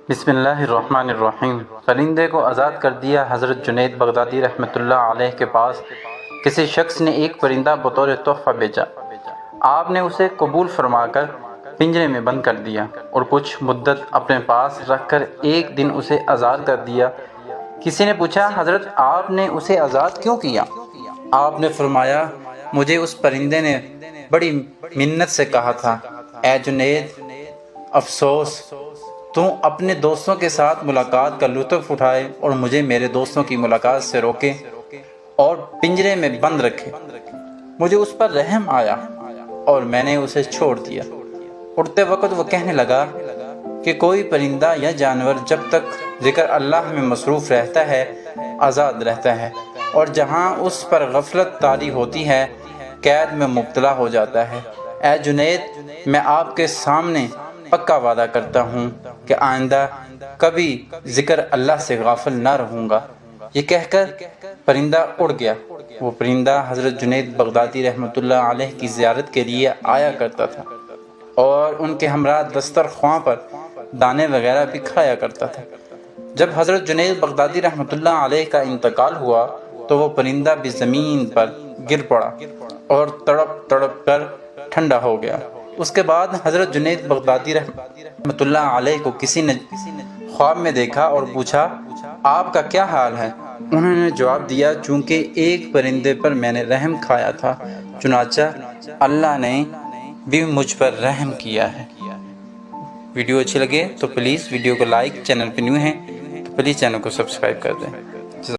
بسم اللہ الرحمن الرحیم۔ پرندے کو آزاد کر دیا۔ حضرت جنید بغدادی رحمۃ اللہ علیہ کے پاس کسی شخص نے ایک پرندہ بطور تحفہ بھیجا۔ آپ نے اسے قبول فرما کر پنجرے میں بند کر دیا اور کچھ مدت اپنے پاس رکھ کر ایک دن اسے آزاد کر دیا۔ کسی نے پوچھا، حضرت آپ نے اسے آزاد کیوں کیا؟ آپ نے فرمایا، مجھے اس پرندے نے بڑی منت سے کہا تھا، اے جنید، افسوس تو اپنے دوستوں کے ساتھ ملاقات کا لطف اٹھائے اور مجھے میرے دوستوں کی ملاقات سے روکے اور پنجرے میں بند رکھے۔ مجھے اس پر رحم آیا اور میں نے اسے چھوڑ دیا۔ اڑتے وقت وہ کہنے لگا کہ کوئی پرندہ یا جانور جب تک ذکر اللہ میں مصروف رہتا ہے آزاد رہتا ہے، اور جہاں اس پر غفلت طاری ہوتی ہے قید میں مبتلا ہو جاتا ہے۔ اے جنید، میں آپ کے سامنے پکا وعدہ کرتا ہوں کہ آئندہ کبھی ذکر اللہ سے غافل نہ رہوں گا۔ یہ کہہ کر پرندہ اڑ گیا۔ وہ پرندہ حضرت جنید بغدادی رحمۃ اللہ علیہ کی زیارت کے لیے آیا کرتا تھا اور ان کے ہمراہ دسترخواں پر دانے وغیرہ بھی کھایا کرتا تھا۔ جب حضرت جنید بغدادی رحمۃ اللہ علیہ کا انتقال ہوا تو وہ پرندہ بھی زمین پر گر پڑا اور تڑپ تڑپ کر ٹھنڈا ہو گیا۔ اس کے بعد حضرت جنید بغدادی رحمۃ اللہ علیہ کو کسی نے خواب میں دیکھا اور پوچھا، آپ کا کیا حال ہے؟ انہوں نے جواب دیا، چونکہ ایک پرندے پر میں نے رحم کھایا تھا، چنانچہ اللہ نے بھی مجھ پر رحم کیا ہے۔ ویڈیو اچھی لگے تو پلیز ویڈیو کو لائک، چینل پہ نیو ہیں تو پلیز چینل کو سبسکرائب کر دیں۔